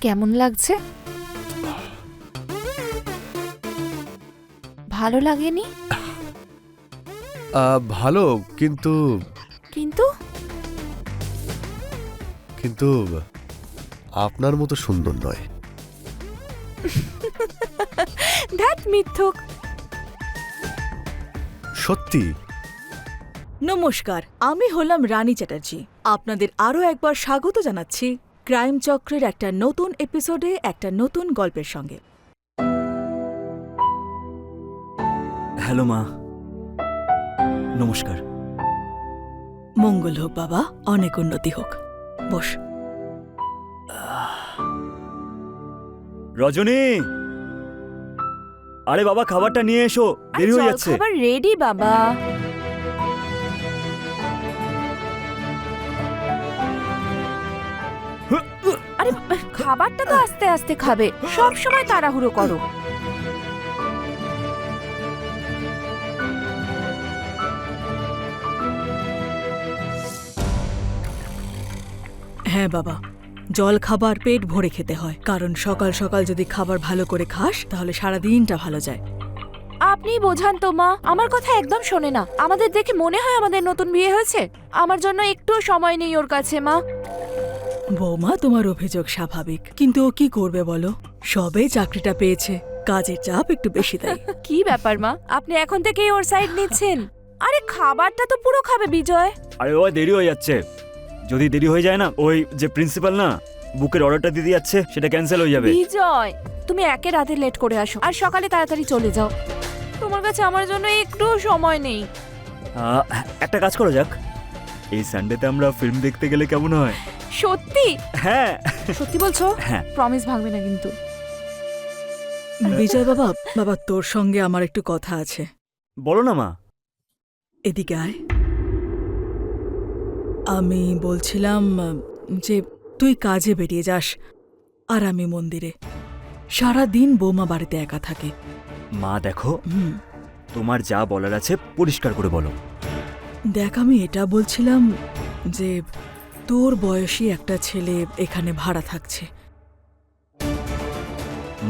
কেমন লাগছে? ভালো লাগেনি? ভালো, কিন্তু কিন্তু কিন্তু আপনার মতো সুন্দর নয়। ধ্যাৎ মিথ্যুক। সত্যি? নমস্কার, আমি হলাম রানী চ্যাটার্জি। আপনাদের আরও একবার স্বাগত জানাচ্ছি ক্রাইম চক্রের একটা নতুন এপিসোডে, একটা নতুন গল্পের সঙ্গে। হ্যালো মা, নমস্কার। মঙ্গল হোক বাবা, অনেক উন্নতি হোক। বস। রজনী, আরে বাবা খাবারটা নিয়ে এসো, দেরি হয়ে যাচ্ছে। খাবার রেডি বাবা। আরে খাবারটা তো আস্তে আস্তে খাবে, সব সময় তাড়াহুড়ো করো। হ্যাঁ বাবা, জল খাবার পেট ভরে খেতে হয়, কারণ সকাল সকাল যদি খাবার ভালো করে খাস তাহলে সারা দিনটা ভালো যায়। আপনি বোঝান তো মা, আমার কথা একদম শোনে না। আমাদের দেখে মনে হয় আমাদের নতুন বিয়ে হয়েছে। আমার জন্য একটু সময় নেই ওর কাছে মা। বৌমা, তোমার অভিযোগ স্বাভাবিক, কিন্তু ও কি করবে বলো? সবে চাকরিটা পেয়েছে, কাজের চাপ একটু বেশি তাই। কি ব্যাপার মা, আপনি এখন থেকেই ওর সাইড নিচ্ছেন? আরে খাবারটা তো পুরো খাবে বিজয়। আরে বাবা দেরি হয়ে যাচ্ছে, যদি দেরি হয়ে যায় না, ওই যে প্রিন্সিপাল না বুকের অর্ডারটা দিতে যাচ্ছে, সেটা ক্যান্সেল হয়ে যাবে। বিজয়, তুমি একে রাতে লেট করে আসো আর সকালে তাড়াতাড়ি চলে যাও। তোমার কাছে আমার জন্য একটু সময় নেই। একটা কাজ করা যাক, এই সানডেতে আমরা ফিল্ম দেখতে গেলে কেমন হয়? সত্যি? হ্যাঁ। সত্যি বলছো? হ্যাঁ। প্রমিস ভাঙবে না কিন্তু। বিজয় বাবা, বাবা তোর সঙ্গে আমার একটু কথা আছে। বলো না মা। এদিকে আয়। আমি বলছিলাম যে তুই কাজে বেরিয়ে যাস আর আমি মন্দিরে। সারা দিন বৌমা বাড়িতে একা থাকে। মা দেখো, হুম, তোমার যা বলার আছে পরিষ্কার করে বলো। দেখ, আমি এটা বলছিলাম যে তোর বয়সী একটা ছেলে এখানে ভাড়া থাকছে।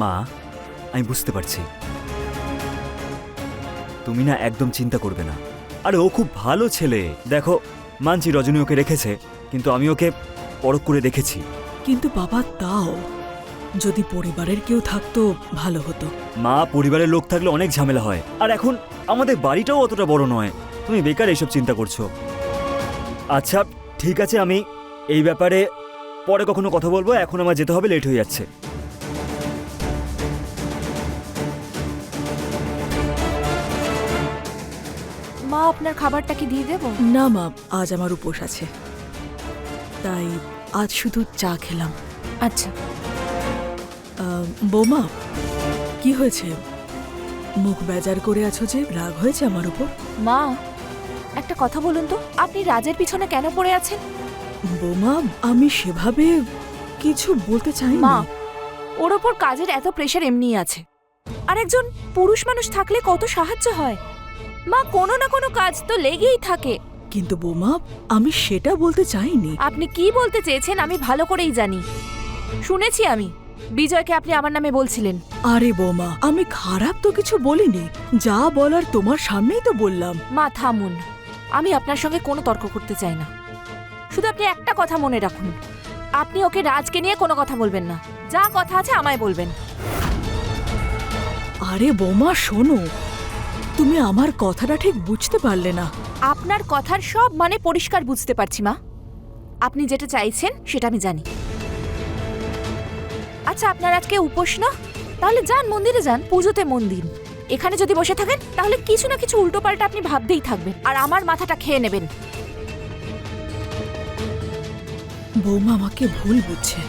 মা, আমি বুঝতে পারছি, তুমি না একদম চিন্তা করবে না। আরে ও খুব ভালো ছেলে। দেখো, মানছি রজনী ওকে রেখেছে, কিন্তু আমি ওকে পরখ করে দেখেছি। কিন্তু বাবা, তাও যদি পরিবারের কেউ থাকতো ভালো হতো। মা, পরিবারের লোক থাকলে অনেক ঝামেলা হয়, আর এখন আমাদের বাড়িটাও অতটা বড় নয়। তুমি বেকার এইসব চিন্তা করছো। আচ্ছা ঠিক আছে, আমি এই ব্যাপারে পরে কখনো কথা বলবো। এখন আমার যেতে হবে, লেট হয়ে যাচ্ছে। মা, আপনার খাবারটা কি দিয়ে দেবো? না মা, আজ আমার উপোস আছে, তাই আজ শুধু চা খেলাম। আচ্ছা। বৌমা, কি হয়েছে? মুখ বেজার করে আছো যে? রাগ হয়েছে আমার উপর? মা, একটা কথা বলুন তো, আপনি রাজের পিছনে কেন পড়ে আছেন? বৌমা, আমি সেভাবে কিছু বলতে চাই মা, না। ওর ওপর কাজের এত প্রেশার এমনিই আছে, আর একজন পুরুষ মানুষ থাকলে কত সাহায্য হয়। মা, কোনো না কোনো কাজ তো লেগেই থাকে। কিন্তু বৌমা, আমি সেটা বলতে চাইনি। আপনি কি বলতে চেয়েছেন আমি ভালো করেই জানি। শুনেছি আমি, বিজয়কে আপনি আমার নামে বলছিলেন। আরে বৌমা, আমি খারাপ তো কিছু বলিনি, যা বলার তোমার সামনেই তো বললাম। মা থামুন, আমি আপনার সঙ্গে কোনো তর্ক করতে চাই না। শুধু আপনি একটা কথা মনে রাখুন, আপনি ওকে রাজকে নিয়ে কোনো কথা বলবেন না। যা কথা আছে আমায় বলবেন। আরে বৌমা শোনো, তুমি আমার কথাটা ঠিক বুঝতে পারলে না। আপনার কথার সব মানে পরিষ্কার বুঝতে পারছি মা। আপনি যেটা চাইছেন সেটা আমি জানি। আচ্ছা, আপনার আজকে উপোস না? তাহলে যান মন্দিরে যান, পুজোতে মন দিন। এখানে যদি বসে থাকেন তাহলে কিছু না কিছু উল্টোপাল্টা আপনি ভাবতেই থাকবেন আর আমার মাথাটা খেয়ে নেবেন। বৌমা আমাকে ভুল বুঝছে,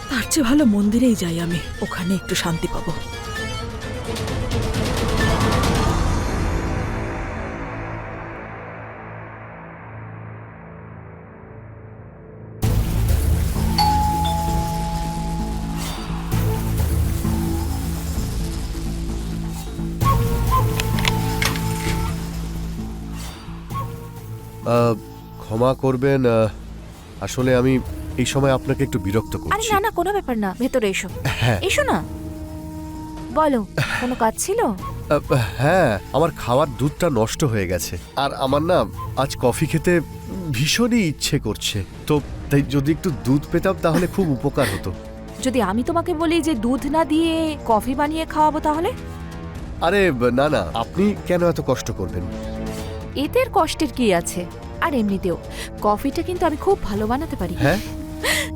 তার চেয়ে ভালো মন্দিরেই যাই আমি, ওখানে একটু শান্তি পাবো। ক্ষমা করবেন, আসলে আমি এই সময় আপনাকে একটু বিরক্ত আরে করছি। না না, কোনো ব্যাপার না, ভেতরে এসো। হ্যাঁ এসো না। বলো, কোনো কাজ ছিল? হ্যাঁ, আমার খাওয়ার দুধটা নষ্ট হয়ে গেছে, আর আমার না আজ কফি খেতে ভীষণই ইচ্ছে করছে, তো তাই যদি একটু দুধ পেতাম তাহলে খুব উপকার হতো। যদি আমি তোমাকে বলি যে দুধ না দিয়ে কফি বানিয়ে খাওয়াবো তাহলে? আরে না না, আপনি কেন এত কষ্ট করবেন? এতে আর কষ্টের কি আছে? আর এমনিতেও কফিটা কিন্তু আমি খুব ভালো বানাতে পারি। হ্যাঁ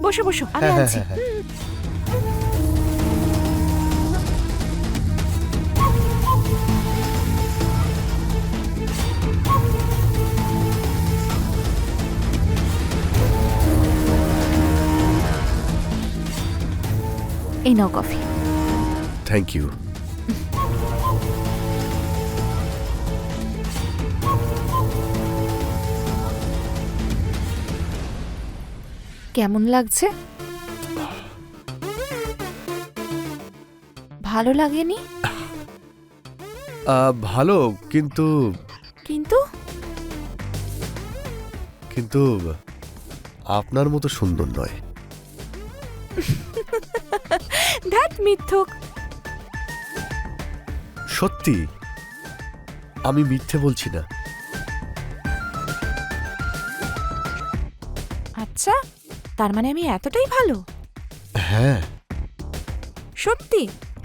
বসো বসো, আমি হ্যাঁ, আনছি। হ্যাঁ, হ্যাঁ। এই নাও কফি। Thank you. কেমন লাগছে? ভালো লাগেনি? ভালো, কিন্তু কিন্তু কিন্তু আপনার মতো সুন্দর নয়। ধ্যাত মিথ্যুক। সত্যি, আমি মিথ্যে বলছি না। আচ্ছা, তার মানে আমি এতটাই ভালো? হ্যাঁ সত্যি?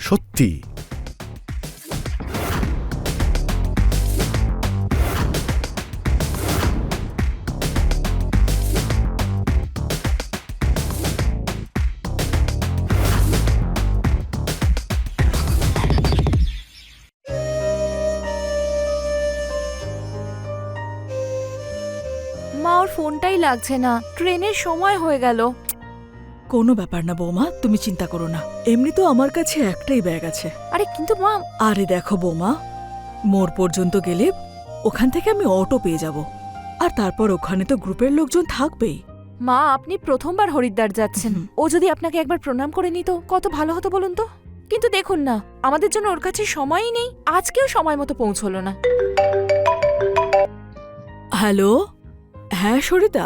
সত্যি। মা, ওর ফোনটাই লাগছে না, ট্রেনের সময় হয়ে গেল। কোনো ব্যাপার না বৌমা, তুমি চিন্তা করো না। এমনি তো আমার কাছে একটাই ব্যাগ আছে। আরে কিন্তু মা। আরে দেখো বৌমা, মোড় পর্যন্ত গেলে ওখান থেকে আমি অটো পেয়ে যাব, আর তারপর ওখানে তো গ্রুপের লোকজন থাকবেই। মা, আপনি প্রথমবার হরিদ্বার যাচ্ছেন, ও যদি আপনাকে একবার প্রণাম করে নিত কত ভালো হতো বলুন তো। কিন্তু দেখুন না, আমাদের জন্য ওর কাছে সময়ই নেই, আজকেও সময় মতো পৌঁছলো না। হ্যালো, হ্যাঁ সরিতা,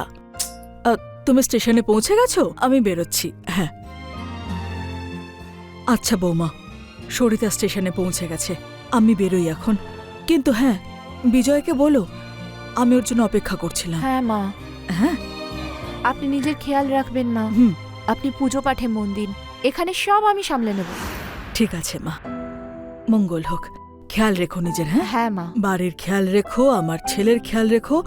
তুমি স্টেশনে পৌঁছে গেছো? আমি বেরোচ্ছি। হ্যাঁ আচ্ছা বৌমা, সরিতা স্টেশনে পৌঁছে গেছে, আমি বেরোই এখন। কিন্তু হ্যাঁ, বিজয়কে বলো আমি ওর জন্য অপেক্ষা করছিলাম। হ্যাঁ মা। হ্যাঁ আপনি নিজের খেয়াল রাখবেন মা। হুম, আপনি পুজো পাঠে মন দিন, এখানে সব আমি সামলে নেব। ঠিক আছে মা, মঙ্গল হোক। খেয়াল রেখো নিজের। হ্যাঁ হ্যাঁ মা। বাড়ির খেয়াল রেখো, আমার ছেলের খেয়াল রেখো,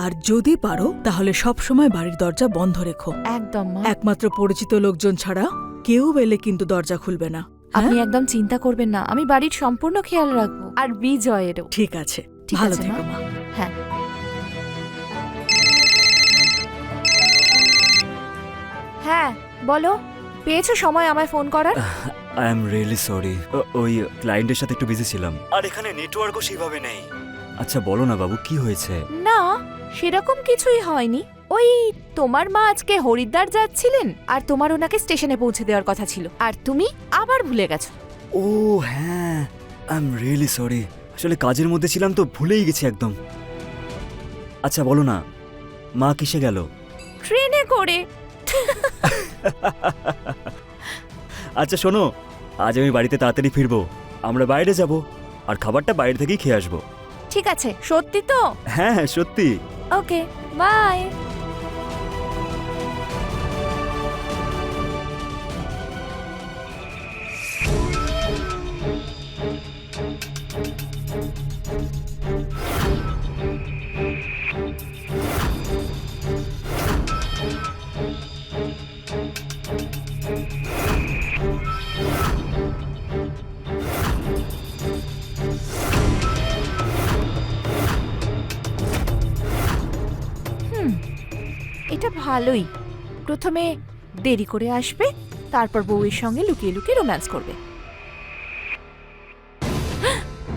আর যদি পারো তাহলে সব সময় বাড়ির দরজা বন্ধ রেখো। একদম মা। একমাত্র পরিচিত লোকজন ছাড়া কেউ এলে কিন্তু দরজা খুলবে না। আপনি হ্যাঁ? একদম চিন্তা করবেন না, আমি বাড়ির সম্পূর্ণ খেয়াল রাখবো, আর বিজয়েরও। ঠিক আছে, ঠিক ভালো আছে, থেকো মা। মা। হ্যাঁ। হ্যাঁ বলো, পেয়েছো সময় আমায় ফোন করার? আই এম রিয়েলি সরি, ওই ক্লায়েন্টের সাথে একটু বিজি ছিলাম, আর এখানে নেটওয়ার্কও সেভাবে নেই। আচ্ছা বলো না বাবু, কি হয়েছে? না, সেরকম কিছুই হয়নি। ওই তোমার মা আজকে হরিদ্বার যাচ্ছিলেন, আর তোমার ওনাকে স্টেশনে পৌঁছে দেওয়ার কথা ছিল, আর তুমি আবার ভুলে গেছো। ও হ্যাঁ, আই এম রিয়েলি সরি, আসলে কাজের মধ্যে ছিলাম তো ভুলেই গেছি একদম। আচ্ছা বলো না, মা কিসে গেল? ট্রেনে করে। আচ্ছা শোনো, আজ আমি বাড়িতে তাড়াতাড়ি ফিরবো, আমরা বাইরে যাব, আর খাবারটা বাইরে থেকেই খেয়ে আসবো। ঠিক আছে, সত্যি তো? হ্যাঁ হ্যাঁ সত্যি। ওকে, বাই। এটা ভালোই। প্রথমে দেরি করে আসবে, তারপর বউয়ের সঙ্গে লুকিয়ে লুকিয়ে রোম্যান্স করবে।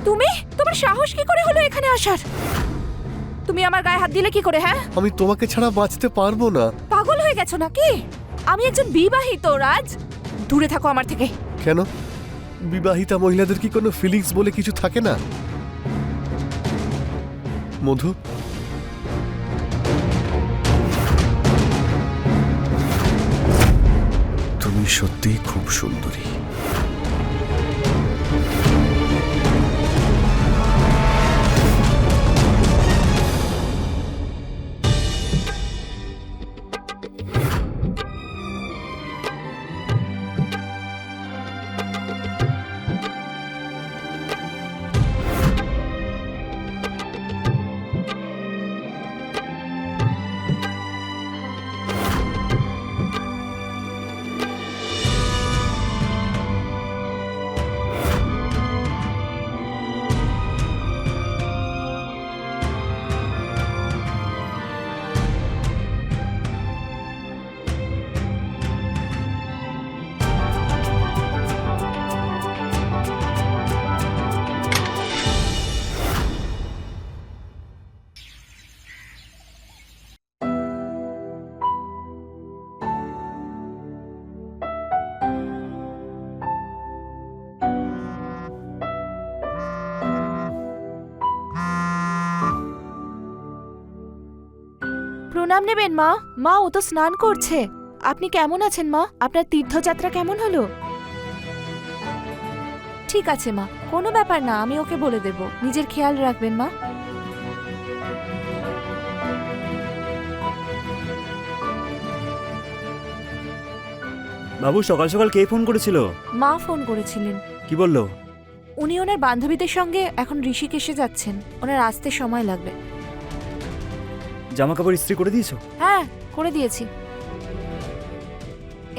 তুমি, তোমার সাহস কি করে হলো এখানে আসার? তুমি আমার গায়ে হাত দিলে কি করে? হ্যাঁ, আমি তোমাকে ছাড়া বাঁচতে পারবো না। পাগল হয়ে গেছো নাকি? আমি একজন বিবাহিত, রাজ, দূরে থাকো আমার থেকে। কেন? বিবাহিতা মহিলাদের কি কোনো ফিলিংস বলে কিছু থাকে না? মধু, তুমি সত্যিই খুব সুন্দরী। প্রণাম নেবেন মা। মা, ও তো স্নান করছে। আপনি কেমন আছেন মা? আপনার তীর্থযাত্রা কেমন হলো? ঠিক আছে মা, কোনো ব্যাপার না, আমি ওকে বলে দেব। নিজের খেয়াল রাখবেন মা। বাবু, সকাল সকাল কে ফোন করেছিল? মা ফোন করেছিলেন। কি বললো? উনি ওনার বান্ধবীদের সঙ্গে এখন ঋষিকেশে যাচ্ছেন, ওনার আসতে সময় লাগবে। জামা কাপড় ইস্ত্রি করে দিয়েছো? হ্যাঁ, করে দিয়েছি।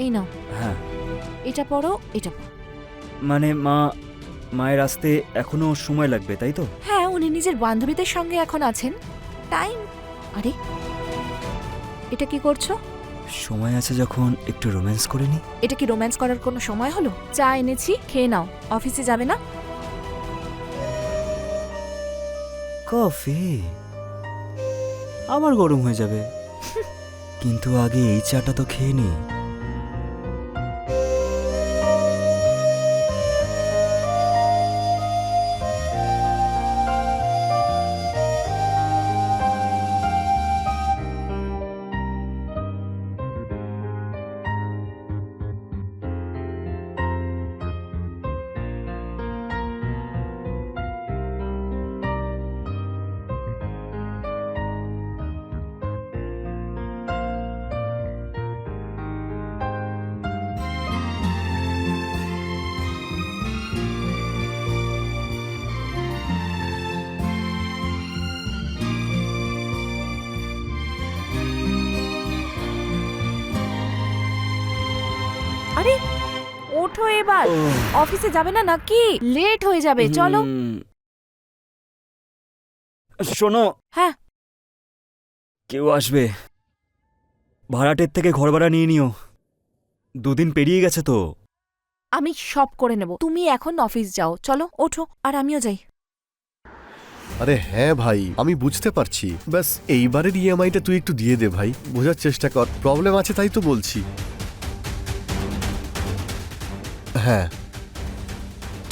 এই নাও, হ্যাঁ। এটা পরো, এটা পরো। মানে মায়ের আসতে এখনো সময় লাগবে, তাই তো? হ্যাঁ, উনি নিজের বান্ধবীদের সঙ্গে এখন আছেন। টাইম। আরে, এটা কি করছো? সময় আছে যখন একটু রোম্যান্স করে নি। এটা কি রোম্যান্স করার কোনো সময় হলো? চা এনেছি, খেয়ে নাও। অফিসে যাবে না? কফি আবার গরম হয়ে যাবে। কিন্তু আগে এই চাটা তো খেয়ে নি। আরে, ওঠো এবার। ওহ। অফিসে যাবে না নাকি? লেট হয়ে যাবে, চলো। শোনো, হ্যাঁ। কেউ আসবে। ভাড়াটের থেকে ঘর ভাড়া নিয়ে নিও। 2 দিন পেরিয়ে গেছে তো। আমি সব করে নেব, তুমি এখন অফিস যাও। চলো, ওঠো, আর আমিও যাই। আরে হ্যাঁ ভাই, আমি বুঝতে পারছি। ব্যাস এইবারের ইএমআইটা তুই একটু দিয়ে দে ভাই, বোঝার চেষ্টা কর। প্রবলেম আছে তাই তো বলছি। হ্যাঁ,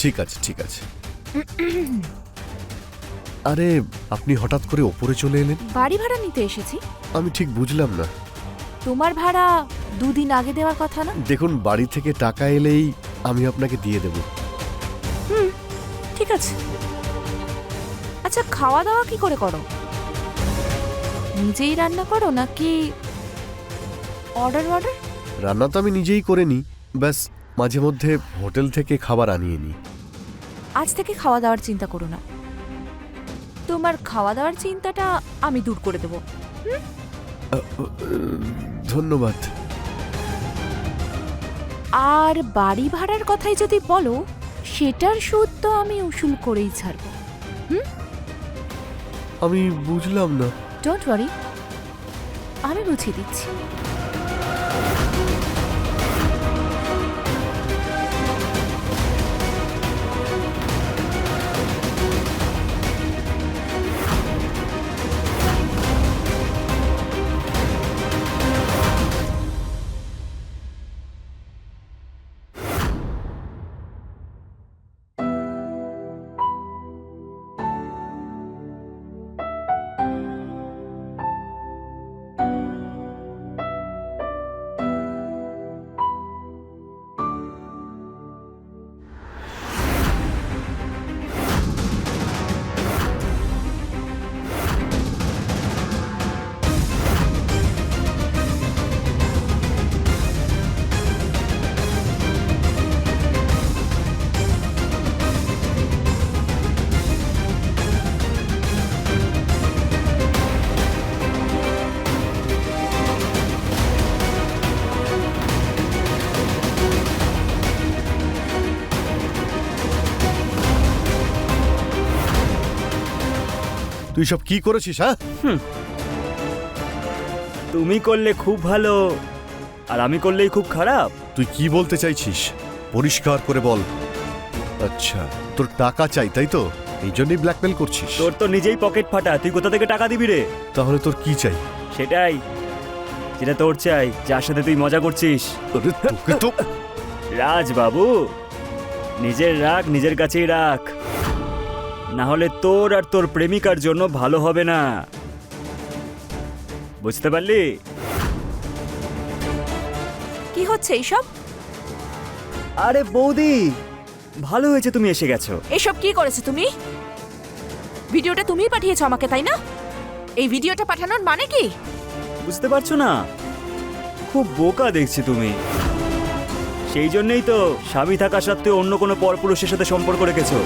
ঠিক আছে ঠিক আছে। আরে আপনি হঠাৎ করে ওপরে চলে এলেন? বাড়ি ভাড়া নিতে এসেছি। আমি ঠিক বুঝলাম না। তোমার ভাড়া 2 দিন আগে দেওয়ার কথা না? দেখুন, বাড়ি থেকে টাকা এলেই আমি আপনাকে দিয়ে দেব। ঠিক আছে। আচ্ছা, খাওয়া দাওয়া কি করে করো? নিজেই রান্না করো নাকি অর্ডার? রান্না তো আমি নিজেই করে নিই, ব্যাস মাঝে মধ্যে হোটেল থেকে খাবার আনিয়ে নিই। আজ থেকে খাওয়া দাওয়ার চিন্তা করো না। তোমার খাওয়া দাওয়ার চিন্তাটা আমি দূর করে দেব। ধন্যবাদ। আর বাড়ি ভাড়ার কথাই যদি বলো, সেটার সুদ তো আমি উসুল করেই ছাড়বো। আমি বুঝলাম না। ডোন্ট ওয়ারি, আমি বুঝিয়ে দিচ্ছি। তুই সব কি করেছিস? হ্যাঁ, তুমি করলে খুব ভালো আর আমি করলেই খুব খারাপ। তুই কি বলতে চাইছিস পরিষ্কার করে বল। আচ্ছা, তোর টাকা চাই তাই তো, এই জন্যই ব্ল্যাকমেল করছিস? তোর তো নিজেই পকেট ফাটা, তুই কোথা থেকে টাকা দিবি রে? তাহলে তোর কি চাই? সেটাই যেটা তোর চাই, যার সাথে তুই মজা করছিস। আরে তোকে তো রাজ বাবু, নিজের রাগ নিজের কাছেই রাখ, না হলে তোর আর তোর প্রেমিকার জন্য ভালো হবে না, বুঝতে পারলি? কি হচ্ছে এইসব? আরে বৌদি, ভালো হয়েছে তুমি এসে গেছো। এসব কি করেছো তুমি? ভিডিওটা তুমিই পাঠিয়েছো আমাকে, তাই না? এই ভিডিওটা পাঠানোর মানে কি? বুঝতে পারছো না? খুব বোকা দেখছি তুমি। সেই জন্যই তো স্বামী থাকা সত্ত্বেও অন্য কোনো পরপুরুষের সাথে সম্পর্ক রেখেছো।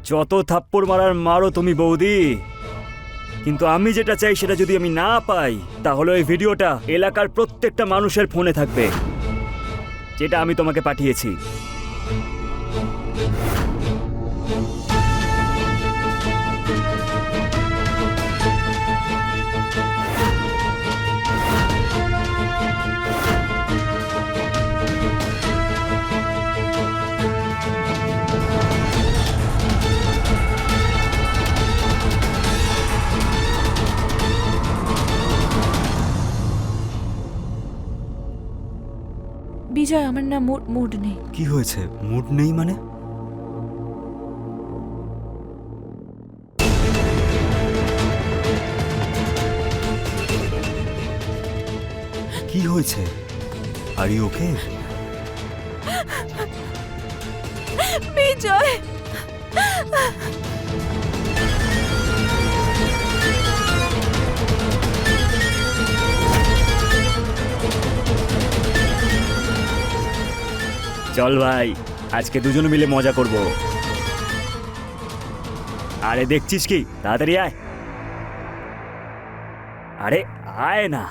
যত থাপ্পড় মারার মারো তুমি বৌদি, কিন্তু আমি যেটা চাই সেটা যদি আমি না পাই, তাহলে ওই ভিডিওটা এলাকার প্রত্যেকটা মানুষের ফোনে থাকবে, যেটা আমি তোমাকে পাঠিয়েছি। বিজয়, আমার না মুড নেই। কি হয়েছে? মুড নেই মানে? কি হয়েছে? Are you okay? বিজয়, চল ভাই, আজকে দুজন মিলে মজা করব। আরে দেখছিস কি, তাড়াতাড়ি আয়। আরে আয় না।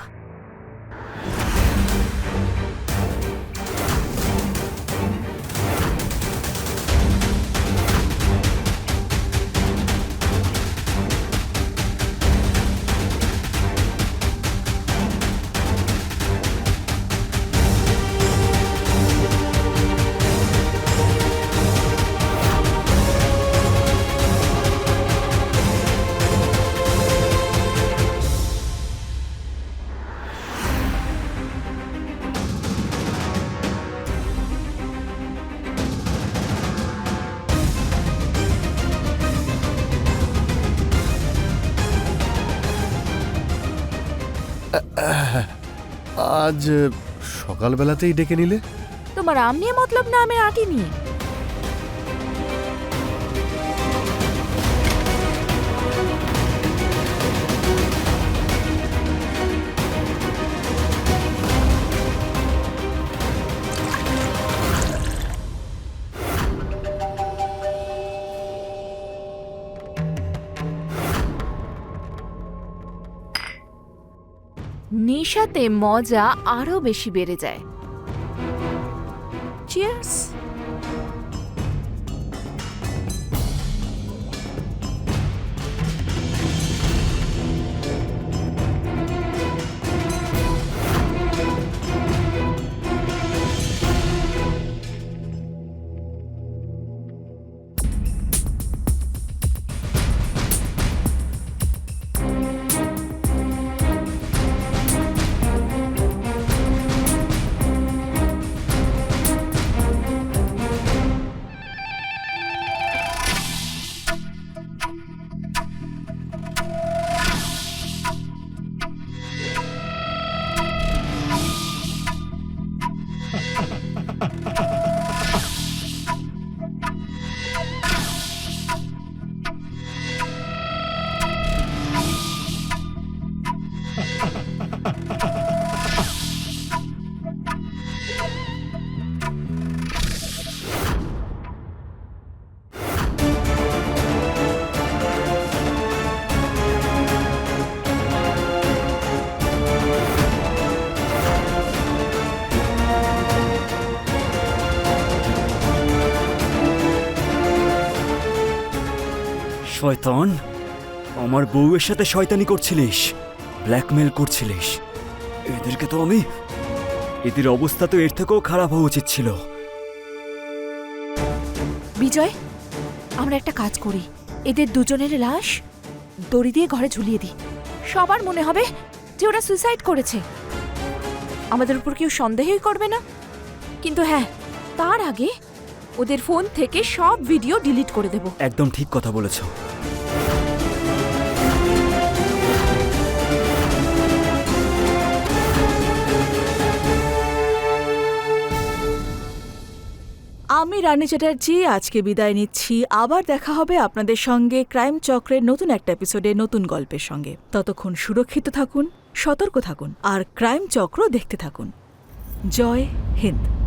আজ সকালবেলাতেই ডেকে নিলে? তোমার আম নিয়ে মতলব না আমি আটি নিয়ে? নেশাতে মজা আরো বেশি বেড়ে যায়। চিয়ার্স। শয়তান, আমার বউয়ের সাথে শয়তানি করছিলিস, ব্ল্যাকমেল করছিলিস। এদেরকে তো আমি, এদের অবস্থা তো এর থেকেও খারাপ হওয়া উচিত ছিল। বিজয়, আমরা একটা কাজ করি, এদের দুজনের লাশ দড়ি দিয়ে ঘরে ঝুলিয়ে দিই। সবার মনে হবে যে ওরা সুইসাইড করেছে, আমাদের উপর কেউ সন্দেহই করবে না। কিন্তু হ্যাঁ, তার আগে ওদের ফোন থেকে সব ভিডিও ডিলিট করে দেব। একদম ঠিক কথা বলেছো। আমি রানী চ্যাটার্জি আজকে বিদায় নিচ্ছি। আবার দেখা হবে আপনাদের সঙ্গে ক্রাইম চক্রের নতুন একটা এপিসোডে নতুন গল্পের সঙ্গে। ততক্ষণ সুরক্ষিত থাকুন, সতর্ক থাকুন আর ক্রাইম চক্র দেখতে থাকুন। জয় হিন্দ।